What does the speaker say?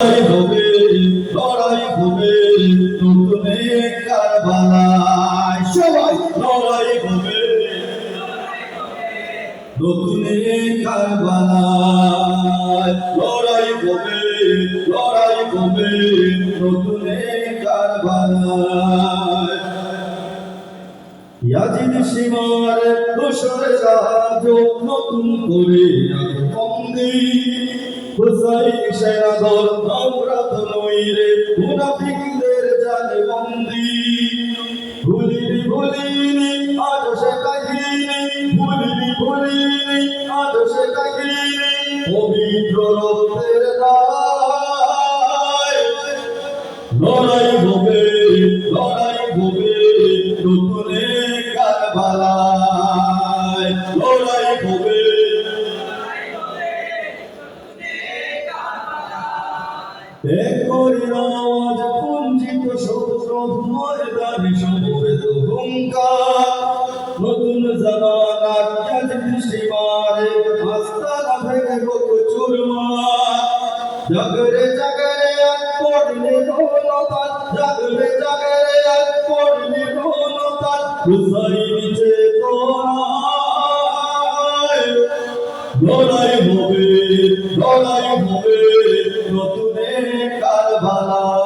লড়াই হবে নতুন কারবালায় সবাই লড়াই হবে নতুন কারবালায় লড়াই হবে নতুন কারবালায় ইয়াজিদ সীমার দোসর রাজ নতুন করে বন্দি হুসাইন সেনাদল আমরা তো নই রে মুনাফিকদের জালে বন্দি ভুলিনি আজ সে কাহিনী ভুলিনি আজ সে কাহিনী পবিত্র রক্তের দায় লড়াই হবে নতুন কারবালায় লড়াই হবে আজ পুঞ্জিত শস্ত্র ময়দানে সমবেত হুঙ্কার নতুন জামানার সীমারে আস্তানা ভেঙে হোক চুরমার জাগরে এক পড়লে রোনতার জাগরে এক পড়লে রোনতার হুসাইন চেতনায় লড়াই হবে নতুন কারবালায়